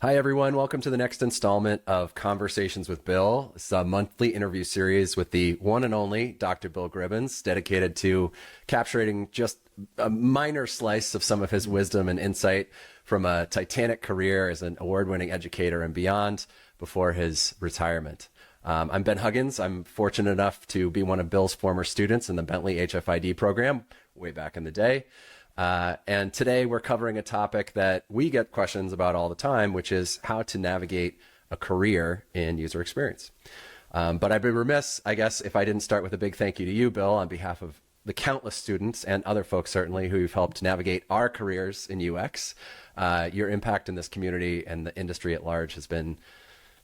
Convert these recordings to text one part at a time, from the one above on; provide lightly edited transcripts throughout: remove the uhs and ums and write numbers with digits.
Hi, everyone. Welcome to the next installment of Conversations with Bill. It's a monthly interview series with the one and only Dr. Bill Gribbins, dedicated to capturing just a minor slice of some of his wisdom and insight from a titanic career as an award-winning educator and beyond before his retirement. I'm Ben Huggins. I'm fortunate enough to be one of Bill's former students in the Bentley HFID program way back in the day. And today we're covering a topic that we get questions about all the time, which is how to navigate a career in user experience. But I'd be remiss, I guess, if I didn't start with a big thank you to you, Bill, on behalf of the countless students and other folks certainly who've helped navigate our careers in UX. Your impact in this community and the industry at large has been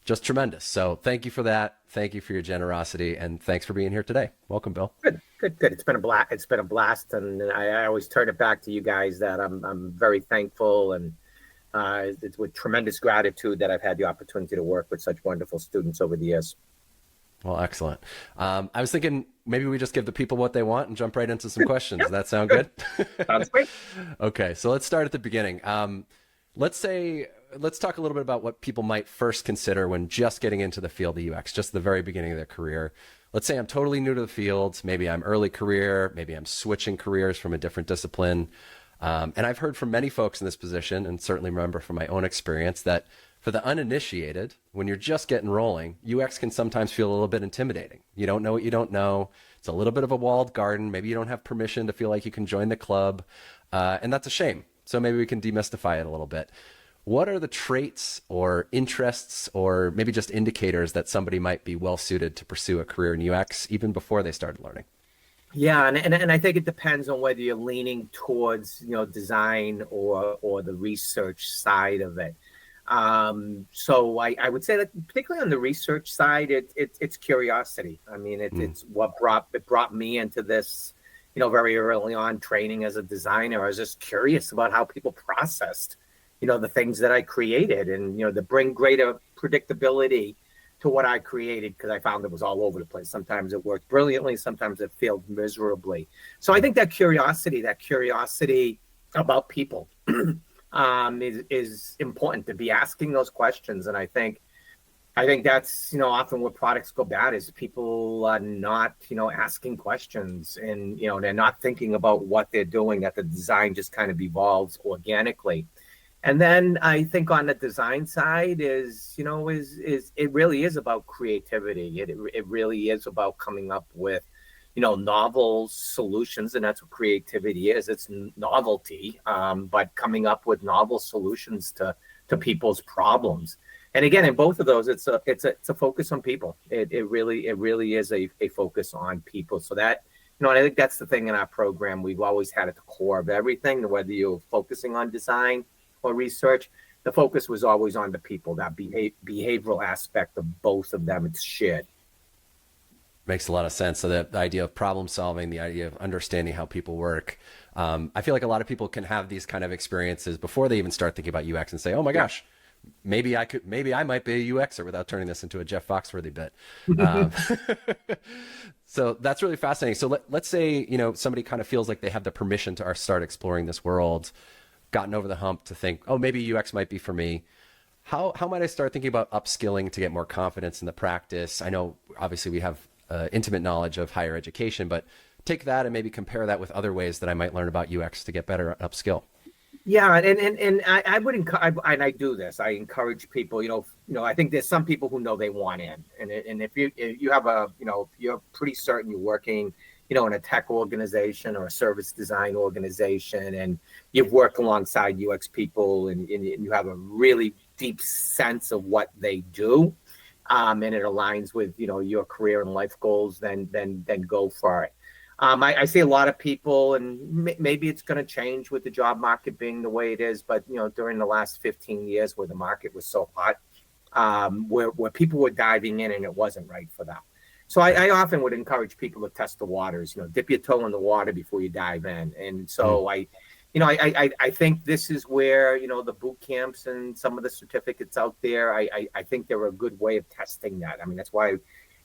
just tremendous. So thank you for that. Thank you for your generosity, and thanks for being here today. Welcome, Bill. Good. It's been a blast. It's been a blast, and I always turn it back to you guys that I'm very thankful, and it's with tremendous gratitude that I've had the opportunity to work with such wonderful students over the years. Well, excellent. I was thinking maybe we just give the people what they want and jump right into some questions. Yep. Does that sound good? Sounds great. Okay, so let's start at the beginning. Let's talk a little bit about what people might first consider when just getting into the field of UX, just the very beginning of their career. Let's say I'm totally new to the field. Maybe I'm early career. Maybe I'm switching careers from a different discipline. And I've heard from many folks in this position, and certainly remember from my own experience, that for the uninitiated, when you're just getting rolling, UX can sometimes feel a little bit intimidating. You don't know what you don't know. It's a little bit of a walled garden. Maybe you don't have permission to feel like you can join the club. And that's a shame. So maybe we can demystify it a little bit. What are the traits or interests or maybe just indicators that somebody might be well suited to pursue a career in UX even before they started learning? Yeah, and I think it depends on whether you're leaning towards design or the research side of it. So I would say that particularly on the research side, it's curiosity. I mean, it's what brought me into this. Very early on, training as a designer, I was just curious about how people processed the things that I created, and to bring greater predictability to what I created, because I found it was all over the place. Sometimes it worked brilliantly, sometimes it failed miserably. So I think that curiosity about people is important, to be asking those questions. And I think that's often where products go bad, is people are not asking questions, and they're not thinking about what they're doing, that the design just kind of evolves organically. And then I think on the design side is it really is about creativity. It really is about coming up with novel solutions, and that's what creativity is. It's novelty, but coming up with novel solutions to people's problems. And again, in both of those, it's a focus on people. It really is a focus on people. So that and I think that's the thing in our program. We've always had at the core of everything, whether you're focusing on design or research, the focus was always on the people. That behavioral aspect of both of them, it's shared. Makes a lot of sense. So the idea of problem solving, the idea of understanding how people work. I feel like a lot of people can have these kind of experiences before they even start thinking about UX and say, oh my gosh, maybe I might be a UXer, without turning this into a Jeff Foxworthy bit. So that's really fascinating. So let's say, somebody kind of feels like they have the permission to start exploring this world, gotten over the hump to think, oh, maybe UX might be for me. How might I start thinking about upskilling to get more confidence in the practice? I know obviously we have intimate knowledge of higher education, but take that and maybe compare that with other ways that I might learn about UX to get better at upskill. Yeah, and I would encourage, and I do this. I encourage people. I think there's some people who know they want in, and if you have you're pretty certain you're working, in a tech organization or a service design organization, and you've worked alongside UX people, and you have a really deep sense of what they do, and it aligns with your career and life goals, then go for it. I see a lot of people, and maybe it's going to change with the job market being the way it is, but during the last 15 years where the market was so hot, where people were diving in and it wasn't right for them. So I often would encourage people to test the waters, dip your toe in the water before you dive in. And so I think this is where, the boot camps and some of the certificates out there, I think they're a good way of testing that. I mean, that's why,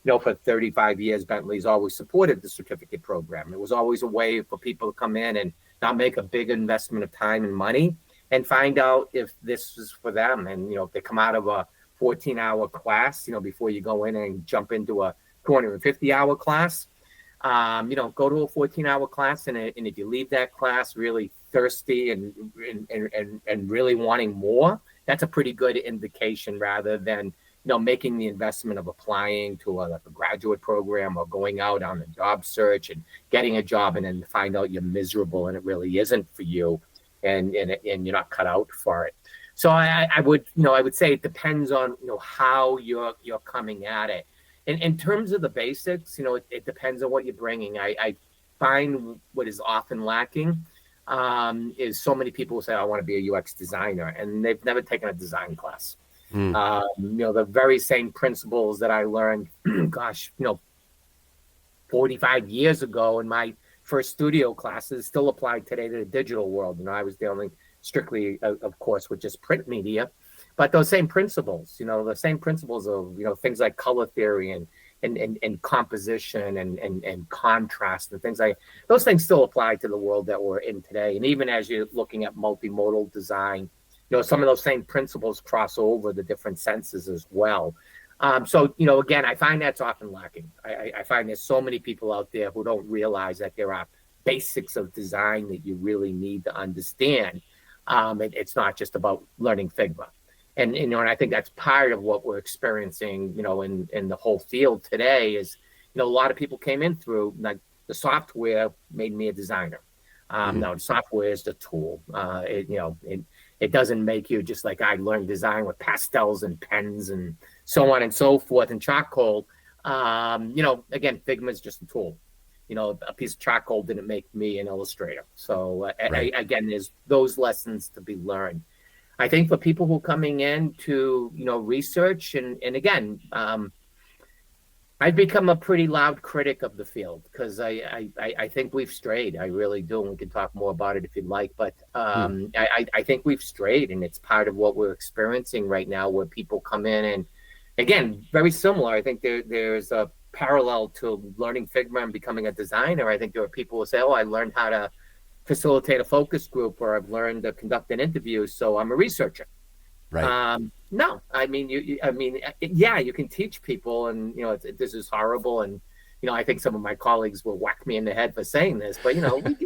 for 35 years, Bentley's always supported the certificate program. It was always a way for people to come in and not make a big investment of time and money, and find out if this is for them. And, if they come out of a 14-hour class, before you go in and jump into a 250-hour class, go to a 14-hour class. And if you leave that class really thirsty and really wanting more, that's a pretty good indication, rather than, making the investment of applying to a graduate program or going out on a job search and getting a job and then find out you're miserable and it really isn't for you, and you're not cut out for it. So I would say it depends on, how you're coming at it. And in terms of the basics, it depends on what you're bringing. I find what is often lacking is so many people say, I want to be a UX designer, and they've never taken a design class. The very same principles that I learned, 45 years ago in my first studio classes still apply today to the digital world. I was dealing strictly, of course, with just print media, but those same principles, the same principles of, things like color theory and composition and contrast and things like those things still apply to the world that we're in today. And even as you're looking at multimodal design, some of those same principles cross over the different senses as well. So, again, I find that's often lacking. I find there's so many people out there who don't realize that there are basics of design that you really need to understand. It's not just about learning Figma. And I think that's part of what we're experiencing, in the whole field today is, a lot of people came in through, like, the software made me a designer. No, software is the tool. It doesn't make you, just like I learned design with pastels and pens and so on and so forth and charcoal. Again, Figma is just a tool. A piece of charcoal didn't make me an illustrator. So again, there's those lessons to be learned. I think for people who are coming in to, research and again, I've become a pretty loud critic of the field because I think we've strayed. I really do. And we can talk more about it if you'd like. But I think we've strayed, and it's part of what we're experiencing right now, where people come in and, again, very similar. I think there's a parallel to learning Figma and becoming a designer. I think there are people who say, I learned how to facilitate a focus group, or I've learned to conduct an interview, so I'm a researcher. Right. No, I mean, you can teach people, and this is horrible, and I think some of my colleagues will whack me in the head for saying this, but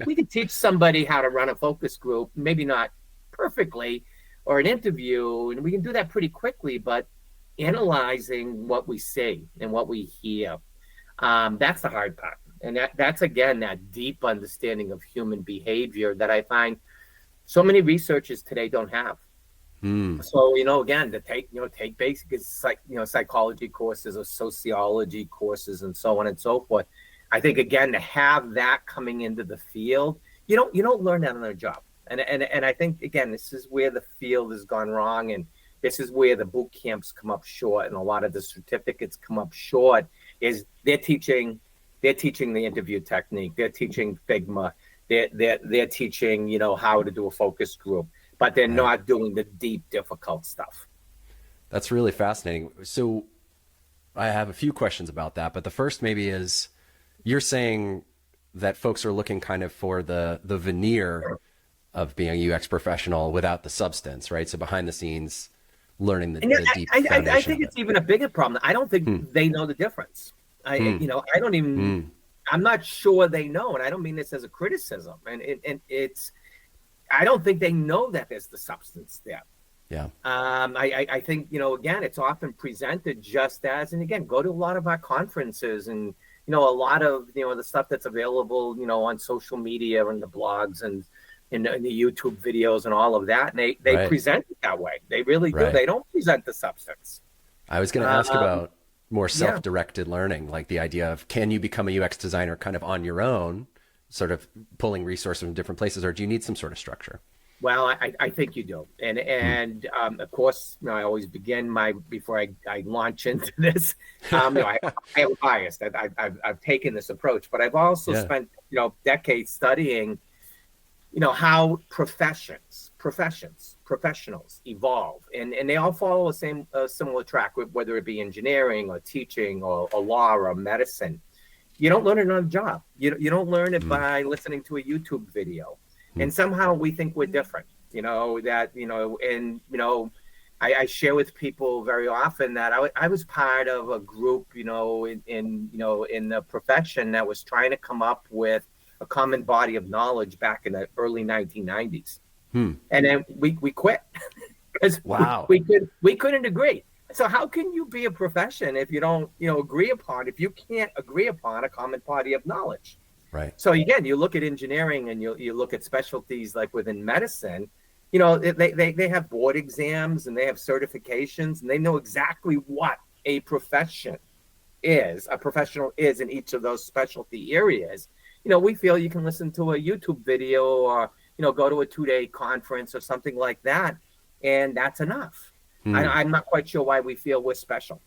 we can teach somebody how to run a focus group, maybe not perfectly, or an interview, and we can do that pretty quickly. But analyzing what we see and what we hear, that's the hard part, and that's again that deep understanding of human behavior that I find so many researchers today don't have. So, again, to take basic psychology courses or sociology courses and so on and so forth. I think, again, to have that coming into the field, you don't learn that on a job. And I think, again, this is where the field has gone wrong. And this is where the boot camps come up short. And a lot of the certificates come up short is they're teaching the interview technique. They're teaching Figma. They're teaching, how to do a focus group. But they're not doing the deep, difficult stuff. That's really fascinating. So I have a few questions about that, but the first maybe is, you're saying that folks are looking kind of for the veneer of being a UX professional without the substance, right? So behind the scenes, learning the deep foundation. I think it's even a bigger problem. I don't think they know the difference. I don't even, I'm not sure they know. And I don't mean this as a criticism. And it's, I don't think they know that there's the substance there. Yeah. I think, again, it's often presented just as, and again, go to a lot of our conferences and, a lot of, the stuff that's available, on social media and the blogs and in the YouTube videos and all of that. And they present it that way. They really do. They don't present the substance. I was going to ask about more self-directed learning, like the idea of, can you become a UX designer kind of on your own, sort of pulling resources from different places, or do you need some sort of structure? Well, I think you do. And of course, I always begin before I launch into this, I have a bias that I've taken this approach, but I've also spent, decades studying, how professionals evolve, and they all follow the same similar track, whether it be engineering or teaching or law or medicine. You don't learn it on a job. You don't learn it by listening to a YouTube video. And somehow we think we're different. and I share with people very often that I was part of a group, in the profession that was trying to come up with a common body of knowledge back in the early 1990s. Hmm. And then we quit because Wow. we couldn't agree. So how can you be a profession if you don't, if you can't agree upon a common body of knowledge? Right. So again, you look at engineering and you look at specialties like within medicine, they have board exams and they have certifications and they know exactly what a professional is in each of those specialty areas. We feel you can listen to a YouTube video or, go to a 2-day conference or something like that. And that's enough. Hmm. I'm not quite sure why we feel we're special.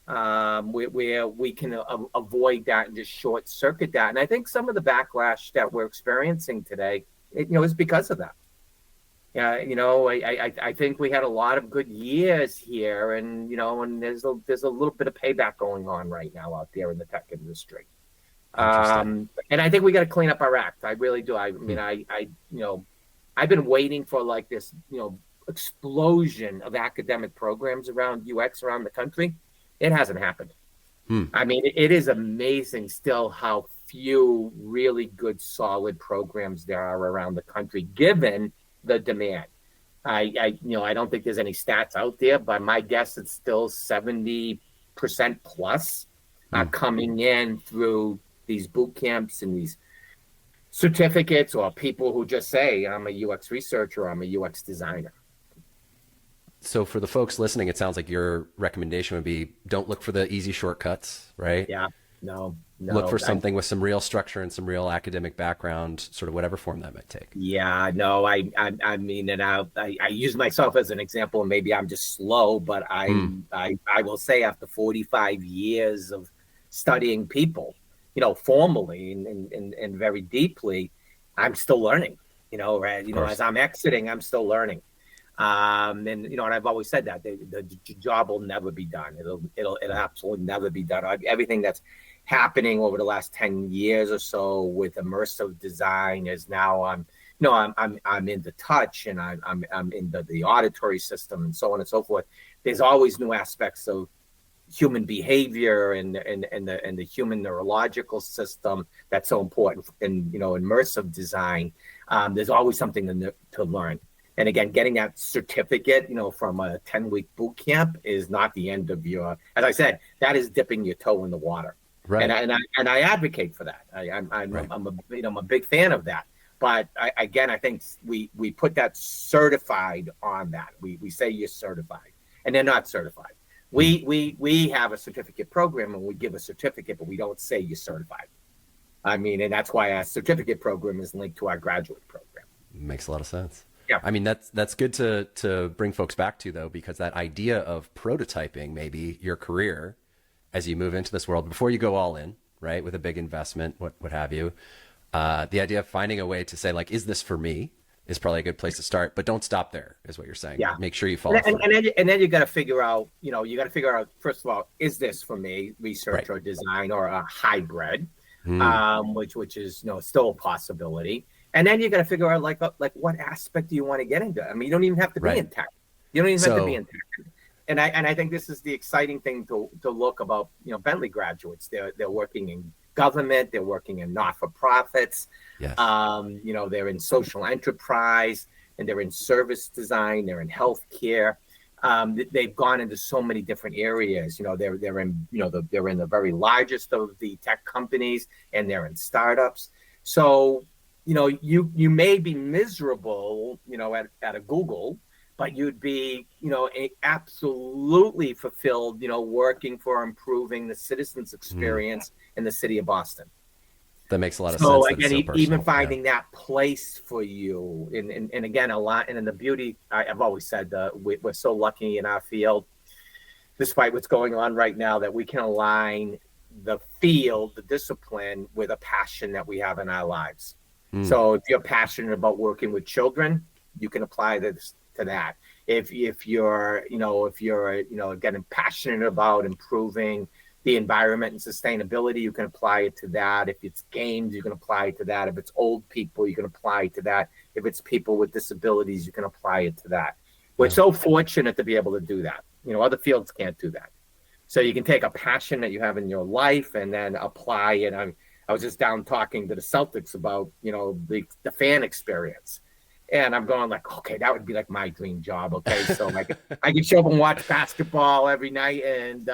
Where we can avoid that and just short circuit that. And I think some of the backlash that we're experiencing today, is because of that. Yeah, I think we had a lot of good years here, and there's a little bit of payback going on right now out there in the tech industry. Interesting. And I think we got to clean up our act. I really do. I mean, I've been waiting for like this, explosion of academic programs around UX around the country. It hasn't happened. Hmm. I mean, it is amazing still how few really good, solid programs there are around the country, given the demand. I don't think there's any stats out there, but my guess it's still 70% plus coming in through these boot camps and these certificates, or people who just say, I'm a UX researcher, I'm a UX designer. So for the folks listening, it sounds like your recommendation would be don't look for the easy shortcuts, right? Yeah, no. Look for something with some real structure and some real academic background, sort of whatever form that might take. Yeah, no, I mean, and I use myself as an example, and maybe I'm just slow, but I will say after 45 years of studying people, formally and very deeply, I'm still learning. Right? As I'm exiting, I'm still learning. And I've always said that the job will never be done. It'll absolutely never be done. Everything that's happening over the last 10 years or so with immersive design is now I'm in the touch, and I'm in the auditory system, and so on and so forth. There's always new aspects of human behavior and the human neurological system that's so important in immersive design. There's always something to learn. And again, getting that certificate, from a 10-week boot camp is not the end of as I said, that is dipping your toe in the water. Right. And I advocate for that. I'm a big fan of that. But I think we put that certified on that. We say you're certified, and they're not certified. We have a certificate program, and we give a certificate, but we don't say you're certified. I mean, and that's why our certificate program is linked to our graduate program. Makes a lot of sense. Yeah. I mean, that's good to bring folks back to, though, because that idea of prototyping maybe your career as you move into this world before you go all in, right, with a big investment, what have you. The idea of finding a way to say, like, is this for me, is probably a good place to start, but don't stop there, is what you're saying. Yeah. Make sure you follow through. And then you got to figure out, first of all, is this for me, research or design, or a hybrid, which is still a possibility. And then you got to figure out like what aspect do you want to get into? I mean, you don't even have to be in tech. You don't even have to be in tech. And I think this is the exciting thing to look about. Bentley graduates, they're working in government, they're working in not-for-profits. Yes. They're in social enterprise, and they're in service design, they're in healthcare. They've gone into so many different areas. They're in they're in the very largest of the tech companies, and they're in startups. So you may be miserable, at a Google, but you'd be, absolutely fulfilled, working for improving the citizens' experience in the city of Boston. That makes a lot of so sense. Again, so even finding that place for you, and again, a lot, and in the beauty, I've always said we're so lucky in our field, despite what's going on right now, that we can align the field, the discipline, with a passion that we have in our lives. So if you're passionate about working with children, you can apply this to that. If you're again passionate about improving the environment and sustainability, you can apply it to that. If it's games, you can apply it to that. If it's old people, you can apply it to that. If it's people with disabilities, you can apply it to that. We're so fortunate to be able to do that. Other fields can't do that. So you can take a passion that you have in your life and then apply it. I was just down talking to the Celtics about, the fan experience. And I'm going like, okay, that would be like my dream job. Okay. So I can show up and watch basketball every night and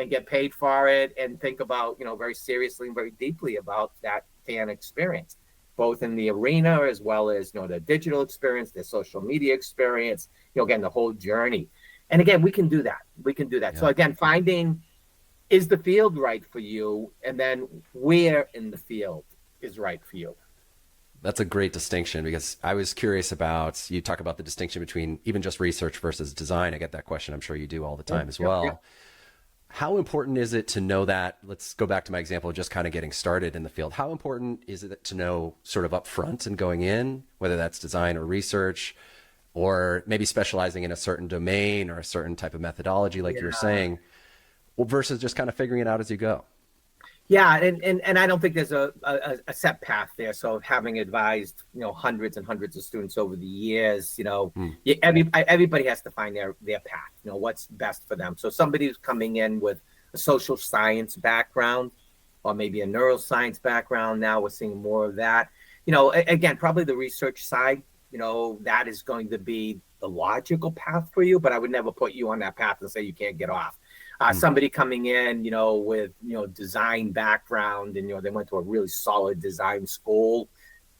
get paid for it and think about, very seriously and very deeply about that fan experience, both in the arena as well as, the digital experience, the social media experience, again, the whole journey. And again, we can do that. Yeah. So again, finding, is the field right for you? And then where in the field is right for you? That's a great distinction, because I was curious about, you talk about the distinction between even just research versus design. I get that question. I'm sure you do all the time as well. Yeah. How important is it to know that? Let's go back to my example of just kind of getting started in the field. How important is it to know sort of upfront and going in, whether that's design or research, or maybe specializing in a certain domain or a certain type of methodology, like you were saying, versus just kind of figuring it out as you go? Yeah, and I don't think there's a set path there. So having advised, hundreds and hundreds of students over the years, everybody has to find their path, what's best for them. So somebody who's coming in with a social science background or maybe a neuroscience background, now we're seeing more of that. Again, probably the research side, that is going to be the logical path for you, but I would never put you on that path and say you can't get off. Somebody coming in, with, design background and, they went to a really solid design school,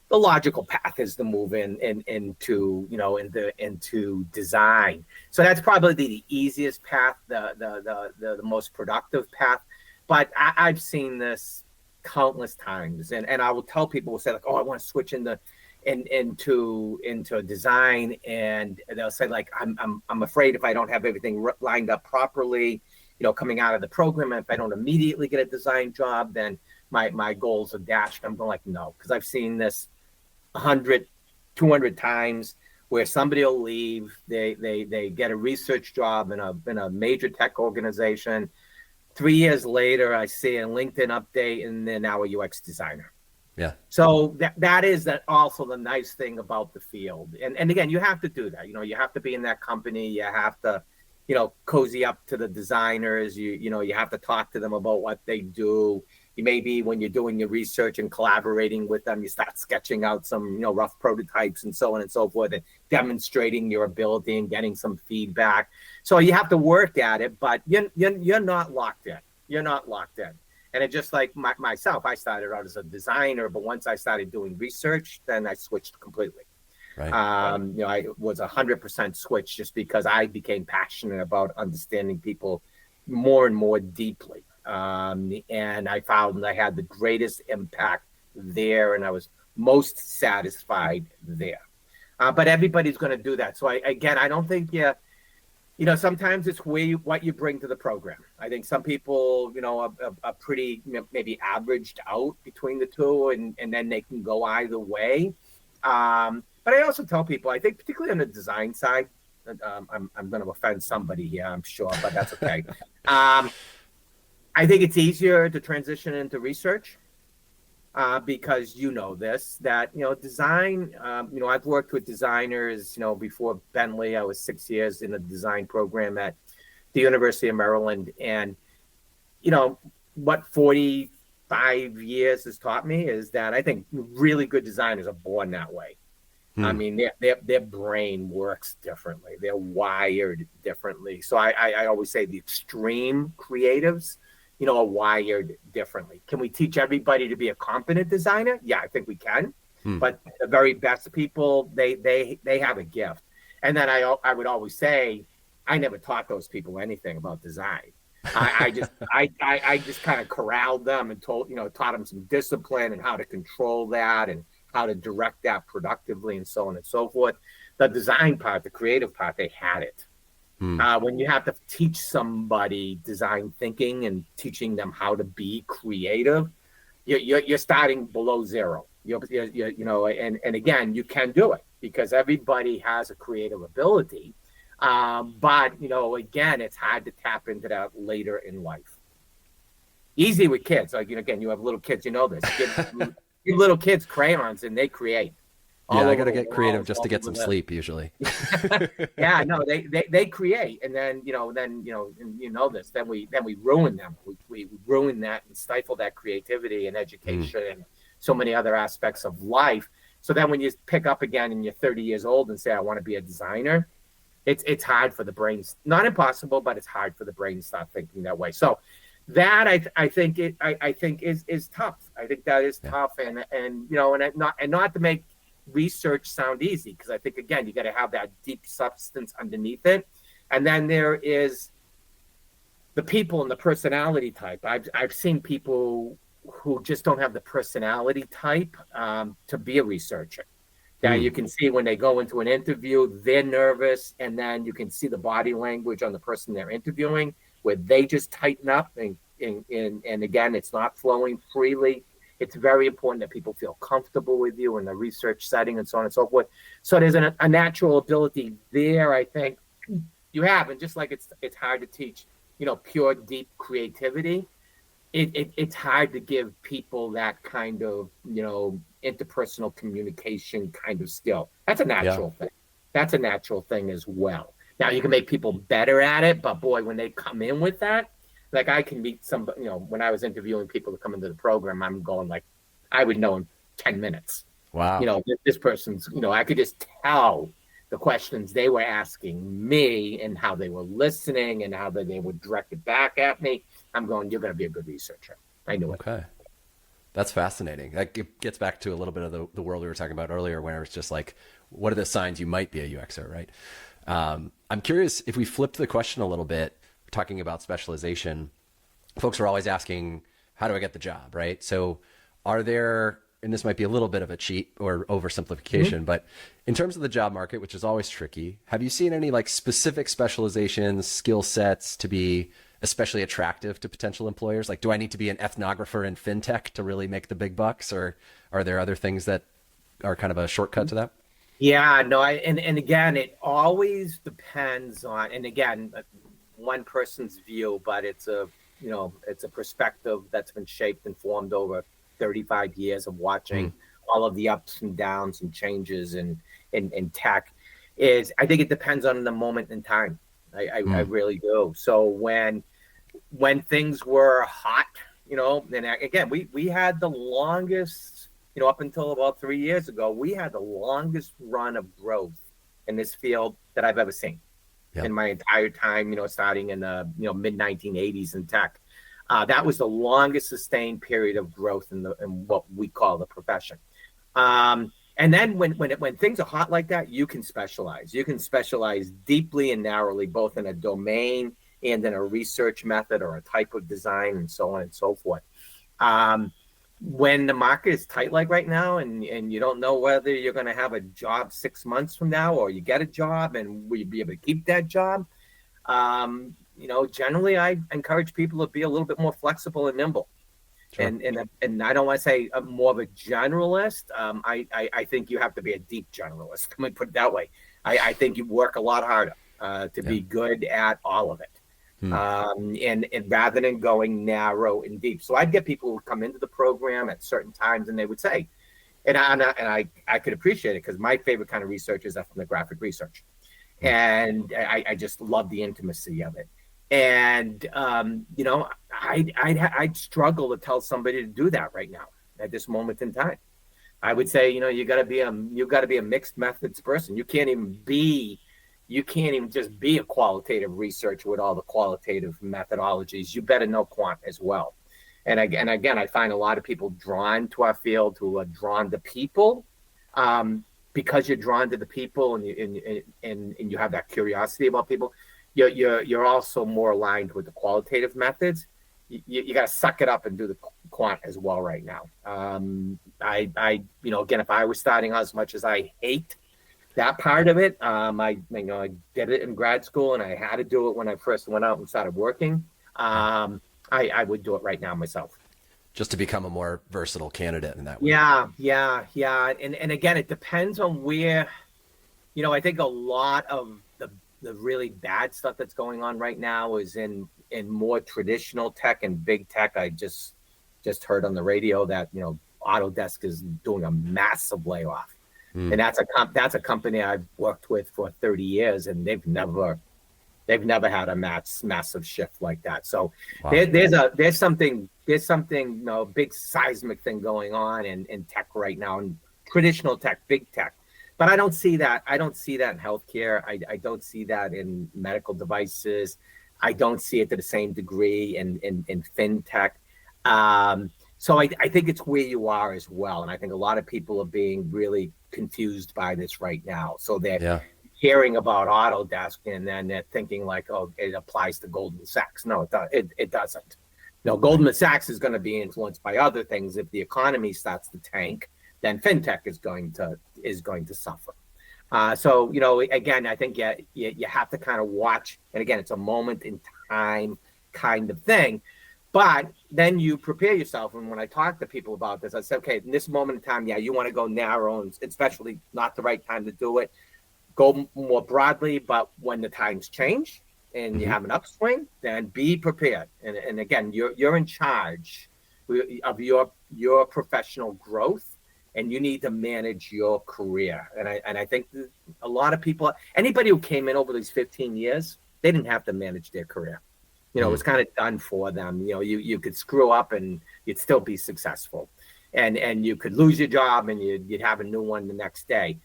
the logical path is to move into design. So that's probably the easiest path, the most productive path. But I've seen this countless times. And I will tell people who say like, oh, I want to switch into design. And they'll say like, I'm afraid if I don't have everything lined up properly, coming out of the program, if I don't immediately get a design job, then my goals are dashed. I'm going like, no, because I've seen this 100, 200 times where somebody will leave, they get a research job in a major tech organization. 3 years later, I see a LinkedIn update and they're now a UX designer. Yeah. So that is also the nice thing about the field. And again, you have to do that. You have to be in that company. You have to, cozy up to the designers. You have to talk to them about what they do. You maybe when you're doing your research and collaborating with them, you start sketching out some, rough prototypes and so on and so forth, and demonstrating your ability and getting some feedback. So you have to work at it, but you're not locked in. You're not locked in. And it's just like myself, I started out as a designer, but once I started doing research, then I switched completely. Right. I was 100% switch just because I became passionate about understanding people more and more deeply. And I found I had the greatest impact there, and I was most satisfied there. But everybody's going to do that. So I don't think sometimes it's what you bring to the program. I think some people, are pretty maybe averaged out between the two, and then they can go either way. But I also tell people, I think particularly on the design side, I'm going to offend somebody here, I'm sure, but that's okay. I think it's easier to transition into research because that design, I've worked with designers, before Bentley. I was 6 years in a design program at the University of Maryland. And, what 45 years has taught me is that I think really good designers are born that way. I mean, their brain works differently. They're wired differently. So I always say the extreme creatives, are wired differently. Can we teach everybody to be a competent designer? Yeah, I think we can. But the very best people, they have a gift. And then I would always say, I never taught those people anything about design. I just kind of corralled them and taught them some discipline and how to control that and how to direct that productively and so on and so forth. The design part, the creative part, they had it. When you have to teach somebody design thinking and teaching them how to be creative, you're starting below zero. And again, you can do it because everybody has a creative ability. But again, it's hard to tap into that later in life. Easy with kids. Like, again, you have little kids, you know this. Give little kids crayons and they create Yeah, all I over got to the get creative walls, just to all get over some the. sleep usually. Yeah, no, they create, and then and you know this. Then we ruin them. We ruin that and stifle that creativity and Mm, education and so many other aspects of life. So then when you pick up again and you're 30 years old and say, I want to be a designer, it's hard for the brains. Not impossible, but it's hard for the brain to start thinking that way. So that I think is tough. I think that is yeah. tough, and not to make research sound easy, because I think again you got to have that deep substance underneath it, and then there is the people and the personality type. I've seen people who just don't have the personality type to be a researcher. That you Mm, can see when they go into an interview, they're nervous, and then you can see the body language on the person they're interviewing, where they just tighten up, and again, it's not flowing freely. It's very important that people feel comfortable with you in the research setting and so on and so forth. So there's a natural ability there, I think, you have, and just like it's hard to teach, pure deep creativity. It's hard to give people that kind of interpersonal communication kind of skill. That's a yeah. natural thing. That's a natural thing as well. Now you can make people better at it, but boy, when they come in with that, like I can meet somebody. When I was interviewing people to come into the program, I'm going like, I would know in 10 minutes. Wow. This person's. I could just tell the questions they were asking me and how they were listening and how they would direct it back at me. I'm going, you're going to be a good researcher. I knew it. Okay. That's fascinating. That gets back to a little bit of the world we were talking about earlier, where it's just like, what are the signs you might be a UXer, right? I'm curious if we flipped the question a little bit, talking about specialization. Folks are always asking, how do I get the job, right? So, are there, and this might be a little bit of a cheat or Mm-hmm. oversimplification, but in terms of the job market, which is always tricky, have you seen any like specific specializations, skill sets to be especially attractive to potential employers? Like, do I need to be an ethnographer in fintech to really make the big bucks, or are there other things that are kind of a shortcut to that? Yeah, no, and again, it always depends on, and again, one person's view, but it's a perspective that's been shaped and formed over 35 years of Hmm. watching all of the ups and downs and changes in tech. Is I think it depends on the moment in time. I Hmm. really do. So when things were hot, and again, we had the longest, up until about 3 years ago, we had the longest run of growth in this field that I've ever seen Yeah. in my entire time, starting in the mid 1980s in tech. That was the longest sustained period of growth in what we call the profession. And then when things are hot like that, you can specialize. You can specialize deeply and narrowly, both in a domain and in a research method or a type of design, and so on and so forth. Um, when the market is tight like right now, and you don't know whether you're going to have a job 6 months from now, or you get a job and will you be able to keep that job, generally I encourage people to be a little bit more flexible and nimble. Sure. And I don't want to say more of a generalist. I think you have to be a deep generalist. Let me put it that way. I think you work a lot harder to Yeah. be good at all of it. Hmm. And rather than going narrow and deep. So I'd get people who would come into the program at certain times, and they would say, and I could appreciate it, because my favorite kind of research is ethnographic research, Hmm. and I just love the intimacy of it. And I'd struggle to tell somebody to do that right now at this moment in time. I would say, you got to be a mixed methods person. You can't even just be a qualitative researcher with all the qualitative methodologies. You better know quant as well. And again, I find a lot of people drawn to our field who are drawn to people, because you're drawn to the people, and you have that curiosity about people. You're also more aligned with the qualitative methods. You got to suck it up and do the quant as well right now. Again, if I was starting out, as much as I hate that part of it, I did it in grad school, and I had to do it when I first went out and started working. Yeah. I would do it right now myself. Just to become a more versatile candidate in that way. Yeah, yeah, yeah. And again, it depends on where, I think a lot of the really bad stuff that's going on right now is in more traditional tech and big tech. I just heard on the radio that Autodesk is doing a massive layoff, Mm. and that's a company I've worked with for 30 years, and they've never had a massive shift like that. So Wow. there's something big seismic thing going on in tech right now, in traditional tech, big tech. But I don't see that. I don't see that in healthcare. I don't see that in medical devices. I don't see it to the same degree in fintech. So I think it's where you are as well. And I think a lot of people are being really confused by this right now. So they're Yeah. hearing about Autodesk and then they're thinking like, oh, it applies to Goldman Sachs. No, it doesn't. No, Right. Goldman Sachs is going to be influenced by other things. If the economy starts to tank, then fintech is going to suffer. So again, I think you have to kind of watch, and again, it's a moment in time kind of thing. But then you prepare yourself. And when I talk to people about this, I said, okay, in this moment in time, yeah, you want to go narrow, and especially not the right time to do it. Go more broadly, but when the times change and you Hmm. have an upswing, then be prepared. And again, you're in charge of your professional growth, and you need to manage your career. And I think a lot of people, anybody who came in over these 15 years, they didn't have to manage their career. It was Mm. kind of done for them. You could screw up and you'd still be successful, and you could lose your job and you'd have a new one the next day.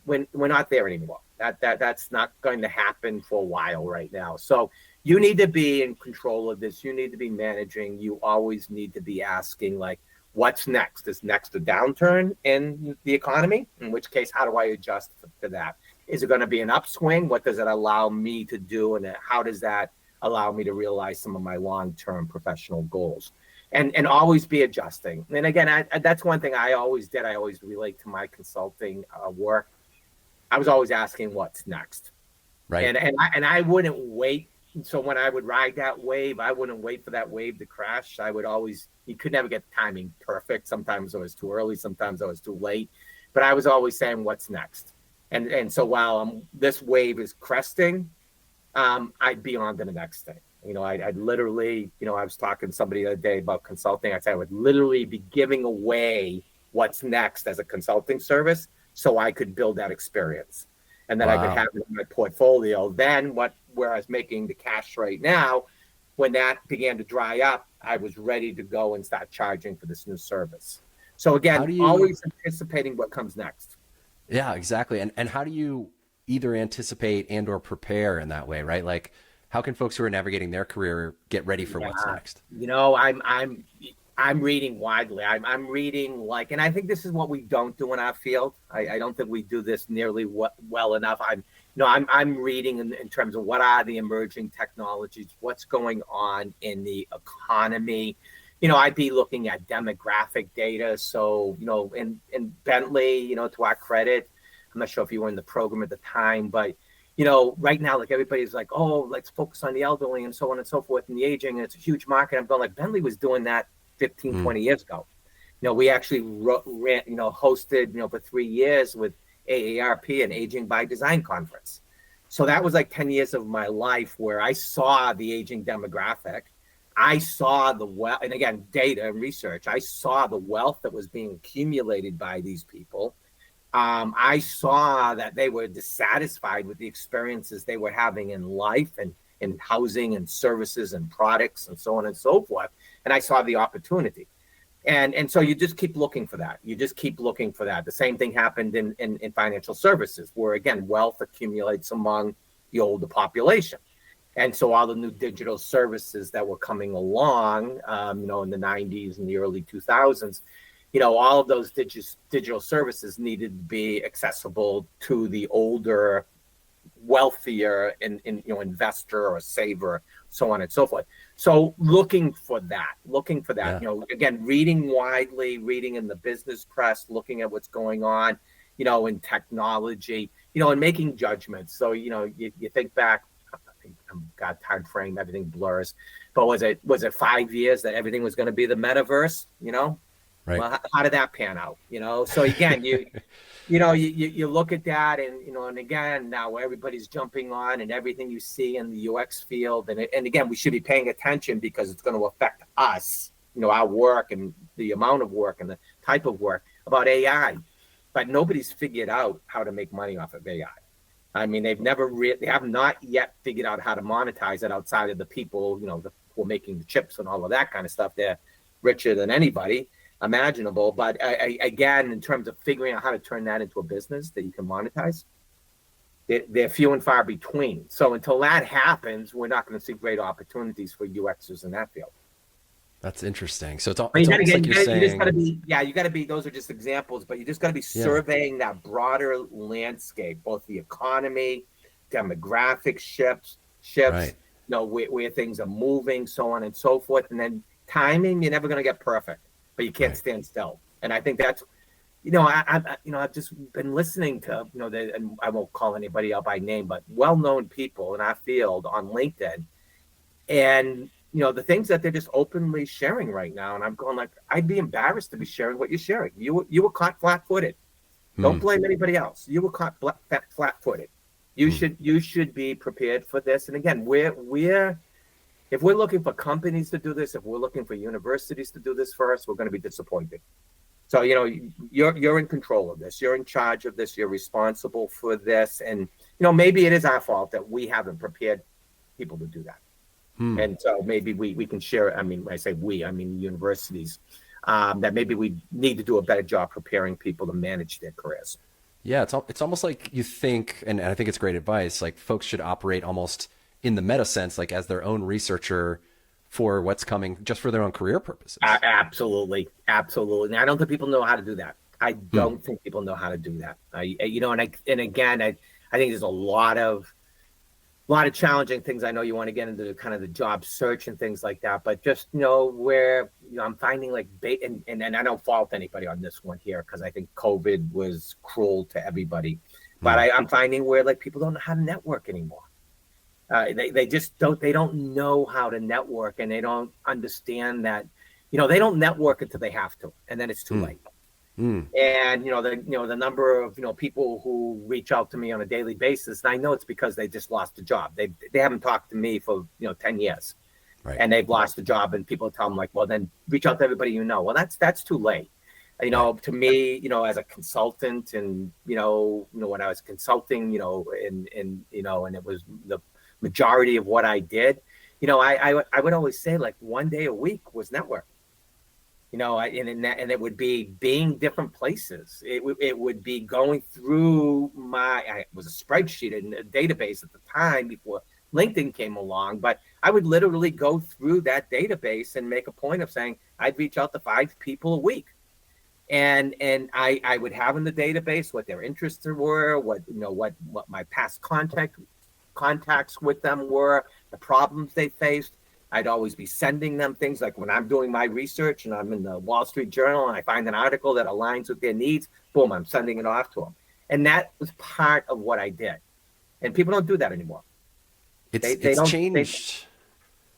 When we're not there anymore. That's not going to happen for a while right now. So you need to be in control of this. You need to be managing. You always need to be asking, like, what's next? Is next a downturn in the economy? In which case, how do I adjust to that? Is it going to be an upswing? What does it allow me to do? And how does that allow me to realize some of my long-term professional goals? And always be adjusting. And again, that's one thing I always did. I always relate to my consulting work. I was always asking what's next, Right. and I wouldn't wait. So when I would ride that wave, I wouldn't wait for that wave to crash. I would always, you could never get the timing perfect. Sometimes it was too early, sometimes it was too late, but I was always saying what's next. And so while this wave is cresting, I'd be on to the next thing. I'd literally, I was talking to somebody the other day about consulting. I would literally be giving away what's next as a consulting service so I could build that experience. And then I could Wow. have it in my portfolio. Then where I was making the cash right now, when that began to dry up, I was ready to go and start charging for this new service. So How again, do you, always anticipating what comes next. yeah, exactly. And how do you either anticipate and or prepare in that way, right? Like how can folks who are navigating their career get ready for what's Yeah, next? I'm reading widely. I'm reading like, and I think this is what we don't do in our field. I don't think we do this nearly well enough. I'm reading in terms of what are the emerging technologies, what's going on in the economy. I'd be looking at demographic data. So, in Bentley, to our credit, I'm not sure if you were in the program at the time, but right now, like everybody's like, oh, let's focus on the elderly and so on and so forth and the aging. And it's a huge market. I'm going like Bentley was doing that 15, Mm. 20 years ago. We actually hosted, for 3 years with AARP, an Aging by Design conference. So that was like 10 years of my life where I saw the aging demographic. I saw the wealth, and again, data and research. I saw the wealth that was being accumulated by these people. I saw that they were dissatisfied with the experiences they were having in life and in housing and services and products and so on and so forth. And I saw the opportunity. And so you just keep looking for that. You just keep looking for that. The same thing happened in financial services, where again, wealth accumulates among the older population. And so all the new digital services that were coming along, in the 90s and the early 2000s, all of those digital services needed to be accessible to the older, wealthier investor or saver, so on and so forth. So looking for that, Yeah. Again, reading widely, reading in the business press, looking at what's going on, in technology, and making judgments. So, you think back, God, time frame, everything blurs. But was it 5 years that everything was going to be the metaverse? Right. Well, how did that pan out? So again, you look at that, and and again, now everybody's jumping on, and everything you see in the UX field, and again, we should be paying attention because it's going to affect us, our work and the amount of work and the type of work about AI. But nobody's figured out how to make money off of AI. I mean, they have not yet figured out how to monetize it outside of the people, who are making the chips and all of that kind of stuff. They're richer than anybody imaginable. But again, in terms of figuring out how to turn that into a business that you can monetize, they're few and far between. So until that happens, we're not going to see great opportunities for UXers in that field. That's interesting. So it's You almost like you're saying, just got to be, yeah, you got to be, those are just examples, but you just got to be surveying that broader landscape, both the economy, demographic shifts, right. where things are moving, so on and so forth. And then timing, you're never going to get perfect, but you can't stand still. And I think that's, I've just been listening to, and I won't call anybody out by name, but well-known people in our field on LinkedIn. And the things that they're just openly sharing right now. And I'm going like, I'd be embarrassed to be sharing what you're sharing. You were caught flat-footed. Don't blame anybody else. You were caught flat-footed. You should be prepared for this. And again, if we're looking for companies to do this, if we're looking for universities to do this for us, we're going to be disappointed. So, you're in control of this. You're in charge of this. You're responsible for this. And, maybe it is our fault that we haven't prepared people to do that. And so maybe we can share. I mean, when I say we, I mean universities, that maybe we need to do a better job preparing people to manage their careers. Yeah, it's almost like you think, and I think it's great advice, like folks should operate almost in the meta sense, like as their own researcher for what's coming, just for their own career purposes. Absolutely. And I don't think people know how to do that. I don't think people know how to do that. And again, I think there's a lot of challenging things. I know you want to get into kind of the job search and things like that, but just where I'm finding like and I don't fault anybody on this one here because I think COVID was cruel to everybody, but I'm finding where like people don't know how to network anymore. They just don't know how to network, and they don't understand that they don't network until they have to, and then it's too late. And the number of people who reach out to me on a daily basis, and I know it's because they just lost a job. They haven't talked to me for 10 years, right. And they've lost a job, and people tell them like, well, then reach out to everybody Well, that's too late. Right. To me, as a consultant, and when I was consulting, and it was the majority of what I did, I would always say like one day a week was network. And it would be being different places. It would be going through it was a spreadsheet and a database at the time before LinkedIn came along, but I would literally go through that database and make a point of saying I'd reach out to 5 people a week. And I would have in the database what their interests were, what my past contacts with them were, the problems they faced. I'd always be sending them things like when I'm doing my research and I'm in the Wall Street Journal and I find an article that aligns with their needs, boom, I'm sending it off to them. And that was part of what I did. And people don't do that anymore. It's changed.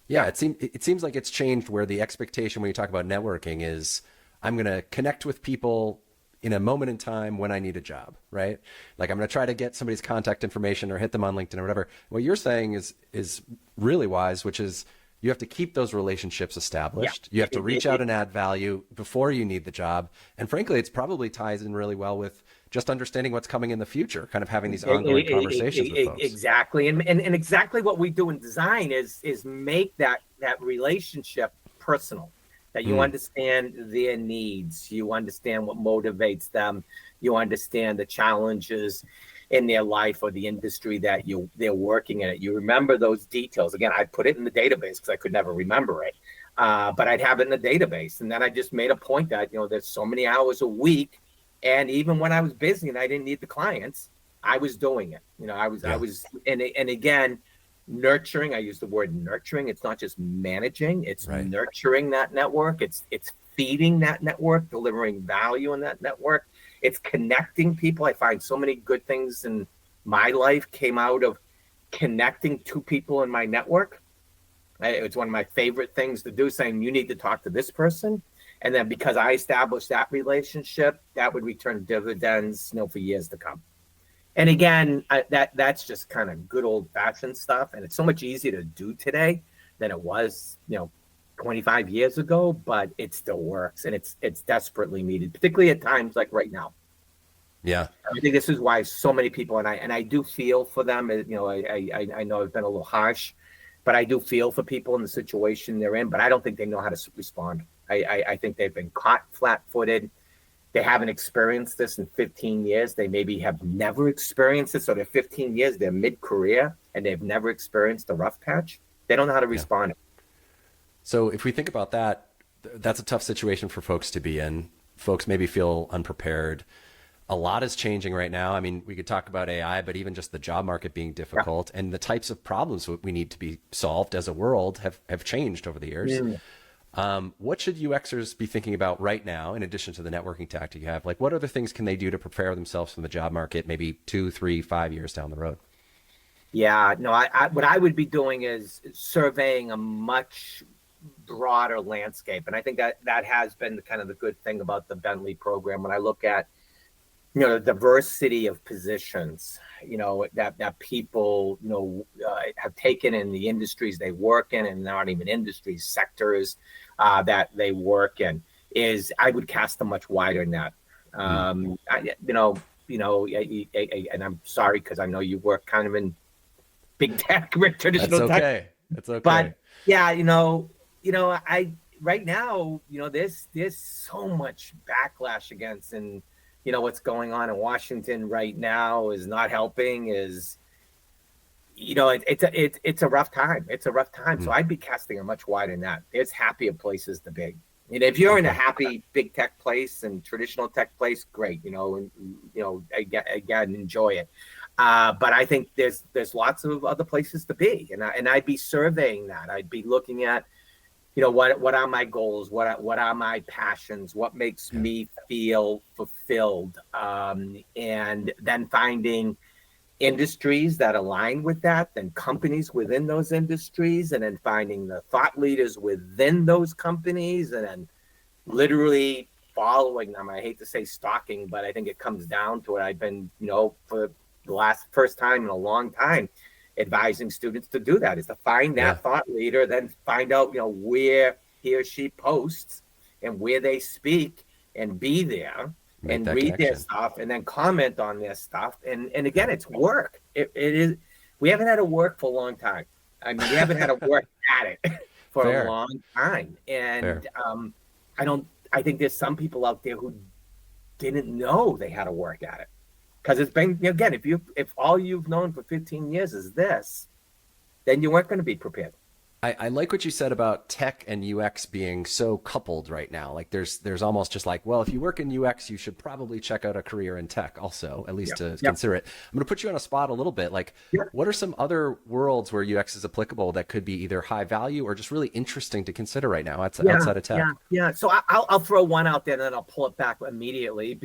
It seems like it's changed where the expectation when you talk about networking is I'm going to connect with people in a moment in time when I need a job, right? Like I'm going to try to get somebody's contact information or hit them on LinkedIn or whatever. What you're saying is really wise, which is you have to keep those relationships established. Yeah. You have to reach out and add value before you need the job. And frankly, it's probably ties in really well with just understanding what's coming in the future, kind of having these ongoing conversations with folks. Exactly. And exactly what we do in design is make that relationship personal, that you understand their needs, you understand what motivates them, you understand the challenges in their life or the industry that they're working in it. You remember those details. Again, I put it in the database because I could never remember it. But I'd have it in the database. And then I just made a point that, there's so many hours a week. And even when I was busy and I didn't need the clients, I was doing it. I was, and again, nurturing, I use the word nurturing. It's not just managing, it's nurturing that network. It's feeding that network, delivering value in that network. It's connecting people. I find so many good things in my life came out of connecting 2 people in my network. It's one of my favorite things to do, saying you need to talk to this person. And then because I established that relationship, that would return dividends, for years to come. And again, that's just kind of good old fashioned stuff. And it's so much easier to do today than it was, 25 years ago, but it still works. And it's desperately needed, particularly at times like right now. Yeah. I think this is why so many people, and I do feel for them. I know I've been a little harsh, but I do feel for people in the situation they're in. But I don't think they know how to respond. I think they've been caught flat-footed. They haven't experienced this in 15 years. They maybe have never experienced this. So they're 15 years, they're mid-career, and they've never experienced a rough patch. They don't know how to respond. Yeah. So if we think about that, that's a tough situation for folks to be in. Folks maybe feel unprepared. A lot is changing right now. I mean, we could talk about AI, but even just the job market being difficult and the types of problems we need to be solved as a world have changed over the years. What should UXers be thinking about right now, in addition to the networking tactic you have? Like, what other things can they do to prepare themselves for the job market, maybe 2, 3, 5 years down the road? Yeah, no, what I would be doing is surveying a much broader landscape. And I think that has been kind of the good thing about the Bentley program. When I look at, the diversity of positions, that people, have taken in the industries they work in, and not even industries, sectors that they work in, I would cast a much wider net. And I'm sorry, because I know you work kind of in big tech, traditional That's okay. tech. It's okay. But yeah, I right now, there's so much backlash against, and what's going on in Washington right now is not helping. It's a rough time. It's a rough time. So I'd be casting a much wider net. There's happier places to be. If you're in a happy big tech place and traditional tech place, great. Again, enjoy it. But I think there's lots of other places to be, and I'd be surveying that. I'd be looking at, what are my goals? What are my passions? What makes me feel fulfilled? And then finding industries that align with that, then companies within those industries, and then finding the thought leaders within those companies, and then literally following them. I hate to say stalking, but I think it comes down to it. I've been, for the first time in a long time, advising students to do that, is to find that thought leader, then find out, where he or she posts and where they speak, and be there and read their stuff, and then comment on their stuff. And again, it's work. It is. We haven't had to work for a long time. I mean, we haven't had to work at it for a long time. And I think there's some people out there who didn't know they had to work at it. Because it's been, again, if all you've known for 15 years is this, then you weren't going to be prepared. I like what you said about tech and UX being so coupled right now. Like there's almost just like, well, if you work in UX, you should probably check out a career in tech also, at least to consider it. I'm going to put you on a spot a little bit. Like, what are some other worlds where UX is applicable that could be either high value or just really interesting to consider right now outside of tech? Yeah. So I'll throw one out there, and then I'll pull it back immediately.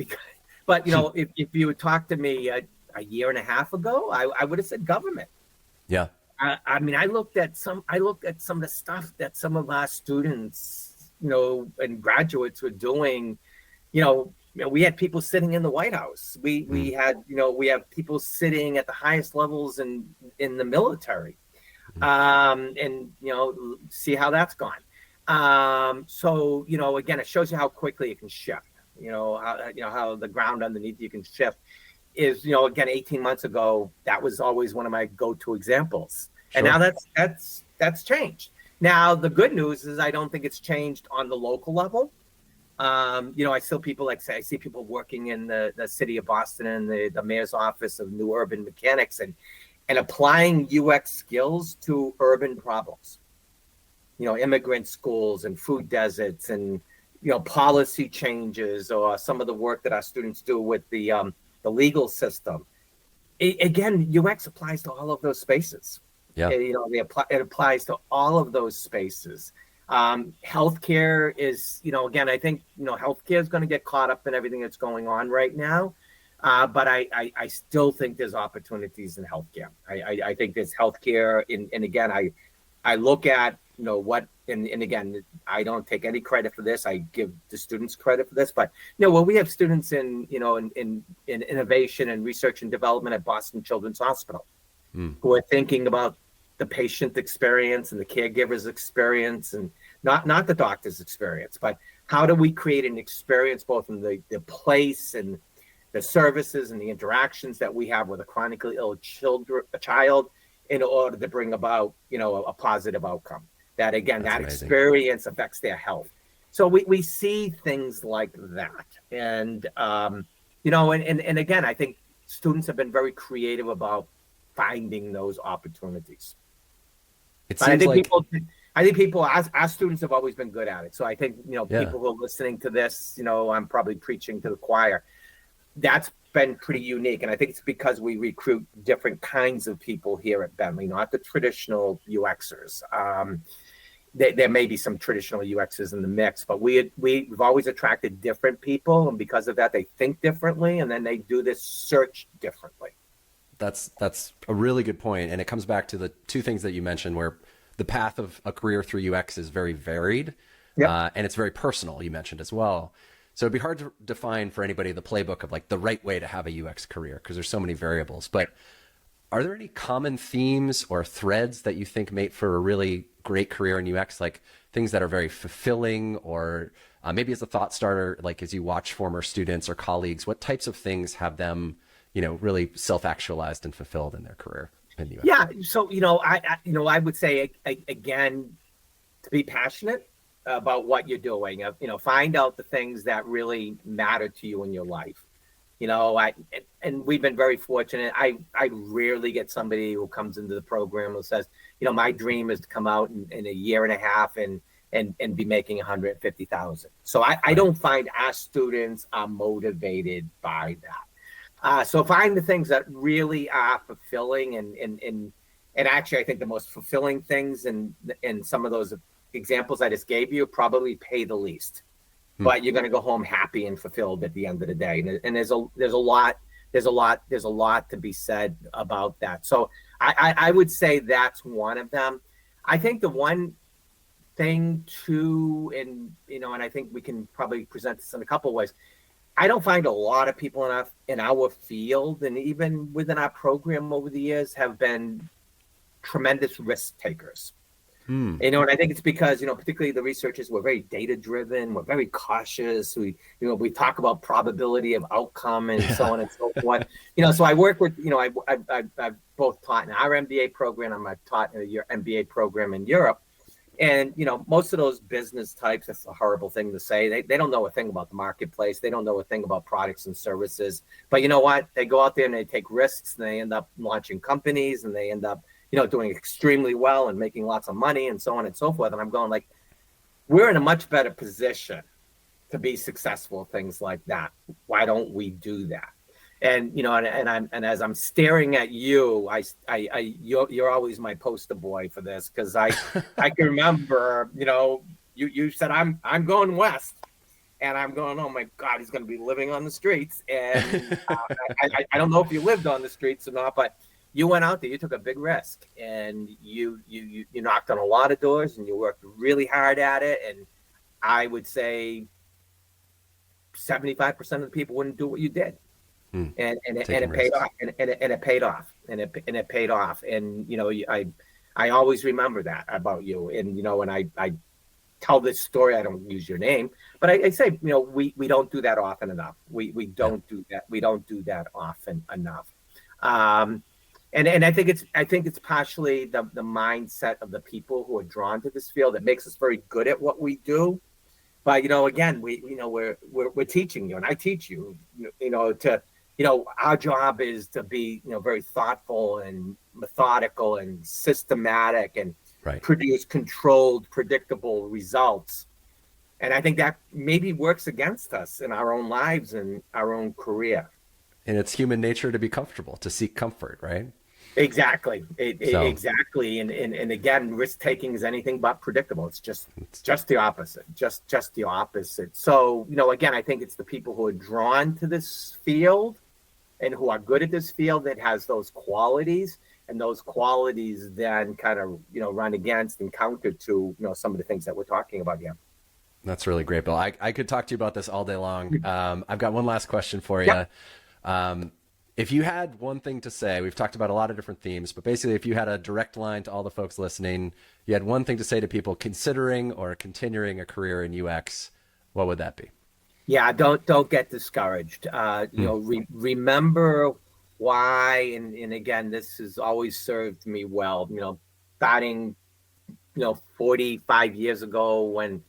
But if you would talk to me a year and a half ago, I would have said government. Yeah. I mean, I looked at some of the stuff that some of our students, and graduates were doing. We had people sitting in the White House. We have people sitting at the highest levels in the military, and see how that's gone. So again, it shows you how quickly it can shift. How the ground underneath you can shift. Is again, 18 months ago, that was always one of my go-to examples. Sure. And now that's changed. Now the good news is I don't think it's changed on the local level. I see people working in the city of Boston and the mayor's office of new urban mechanics and applying UX skills to urban problems. Immigrant schools and food deserts and policy changes, or some of the work that our students do with the legal system. Again, UX applies to all of those spaces. Yeah. It applies to all of those spaces. Healthcare is, again, I think, healthcare is going to get caught up in everything that's going on right now. But I still think there's opportunities in healthcare. I think there's healthcare and again, I look at, what and again, I don't take any credit for this. I give the students credit for this, but when we have students in innovation and research and development at Boston Children's Hospital who are thinking about the patient experience and the caregiver's experience, and not the doctor's experience, but how do we create an experience both in the place and the services and the interactions that we have with a chronically ill child in order to bring about, a positive outcome. That again, That's that amazing. experience affects their health. So we see things like that. And, and again, I think students have been very creative about finding those opportunities. It But I seems think like people, our students have always been good at it. So I think, Yeah. people who are listening to this, I'm probably preaching to the choir. That's been pretty unique. And I think it's because we recruit different kinds of people here at Bentley, not the traditional UXers. There may be some traditional UXers in the mix, but we've always attracted different people. And because of that, they think differently, and then they do this search differently. That's a really good point. And it comes back to the two things that you mentioned, where the path of a career through UX is very varied. Yep. And it's very personal, you mentioned as well. So it'd be hard to define for anybody the playbook of like the right way to have a UX career, because there's so many variables. But are there any common themes or threads that you think make for a really great career in UX, like things that are very fulfilling, or maybe as a thought starter, like as you watch former students or colleagues, what types of things have them, really self-actualized and fulfilled in their career in UX? Yeah. So, I would say, again, to be passionate about what you're doing, find out the things that really matter to you in your life. And we've been very fortunate. I rarely get somebody who comes into the program who says, my dream is to come out in a year and a half and be making 150,000. So I don't find our students are motivated by that. So find the things that really are fulfilling, and actually I think the most fulfilling things in some of those examples I just gave you probably pay the least, but you're going to go home happy and fulfilled at the end of the day. And there's a lot to be said about that. So I would say that's one of them. I think the one thing too, and I think we can probably present this in a couple of ways. I don't find a lot of people in our field, and even within our program over the years, have been tremendous risk takers. And I think it's because, particularly the researchers, we're very data driven. We're very cautious. We talk about probability of outcome and so on and so forth. So I work with, I've both taught in our MBA program. I've taught in your MBA program in Europe. And, most of those business types, that's a horrible thing to say. They don't know a thing about the marketplace. They don't know a thing about products and services. But you know what? They go out there and they take risks, and they end up launching companies, and they end up, doing extremely well and making lots of money and so on and so forth. And I'm going like, we're in a much better position to be successful, things like that. Why don't we do that? And, and as I'm staring at you, you're always my poster boy for this, because I can remember, you said I'm going west, and I'm going, oh my God, he's going to be living on the streets. And I don't know if you lived on the streets or not, but you went out there, you took a big risk, and you knocked on a lot of doors, and you worked really hard at it. And I would say 75% of the people wouldn't do what you did. And it paid off, and it paid off, and it paid off. And I always remember that about you. And and I tell this story. I don't use your name, but I say, we don't do that often enough. We don't do that. We don't do that often enough. And I think it's partially the mindset of the people who are drawn to this field that makes us very good at what we do. But again, we're teaching you, and I teach you, our job is to be, very thoughtful and methodical and systematic, and produce controlled, predictable results. And I think that maybe works against us in our own lives and our own career. And it's human nature to be comfortable, to seek comfort, right? Exactly. Exactly. And again, risk taking is anything but predictable. It's just the opposite. Just the opposite. So, again, I think it's the people who are drawn to this field and who are good at this field that has those qualities. and those qualities then kind of, run against and counter to, some of the things that we're talking about here. That's really great, Bill. I could talk to you about this all day long. I've got one last question for you. Yep. If you had one thing to say, we've talked about a lot of different themes, but basically, if you had a direct line to all the folks listening, you had one thing to say to people considering or continuing a career in UX, what would that be? Yeah, don't get discouraged. Remember why, and again, this has always served me well. Starting 45 years ago when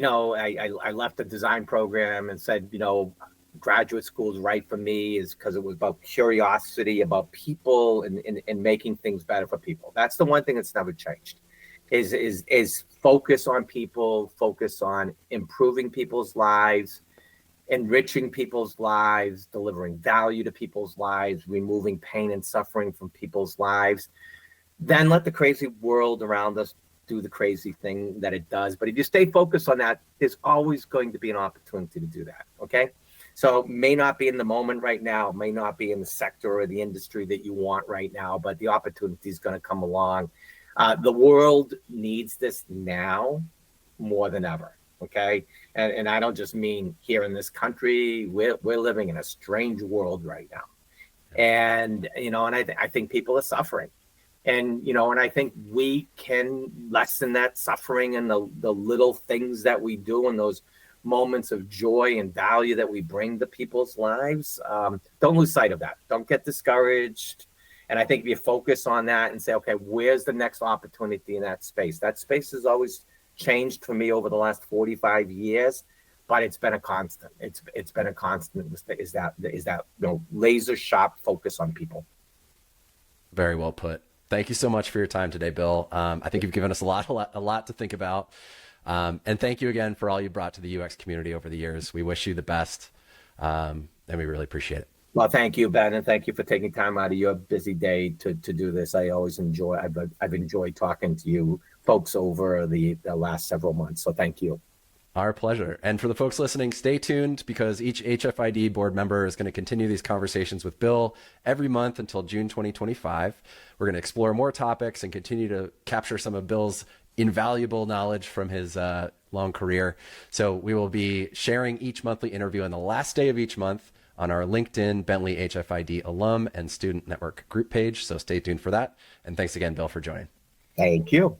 I left the design program and said, graduate school is right for me, is because it was about curiosity, about people, and making things better for people. That's the one thing that's never changed. Is focus on people, focus on improving people's lives, enriching people's lives, delivering value to people's lives, removing pain and suffering from people's lives. Then let the crazy world around us do the crazy thing that it does. But if you stay focused on that, there's always going to be an opportunity to do that. Okay. So may not be in the moment right now, may not be in the sector or the industry that you want right now, but the opportunity is going to come along. The world needs this now more than ever. Okay. And I don't just mean here in this country. We're living in a strange world right now. And, and I think people are suffering. And, and I think we can lessen that suffering and the little things that we do and those moments of joy and value that we bring to people's lives. Don't lose sight of that. Don't get discouraged. And I think if you focus on that and say, okay, where's the next opportunity in that space? That space has always changed for me over the last 45 years, but it's been a constant. It's been a constant is that laser sharp focus on people. Very well put. Thank you so much for your time today, Bill. I think you've given us a lot to think about. And thank you again for all you brought to the UX community over the years. We wish you the best, and we really appreciate it. Well, thank you, Ben, and thank you for taking time out of your busy day to do this. I always I've enjoyed talking to you folks over the last several months. So thank you. Our pleasure. And for the folks listening, stay tuned because each HFID board member is going to continue these conversations with Bill every month until June 2025. We're going to explore more topics and continue to capture some of Bill's invaluable knowledge from his long career. So we will be sharing each monthly interview on the last day of each month on our LinkedIn Bentley HFID alum and student network group page. So stay tuned for that. And thanks again, Bill, for joining. Thank you.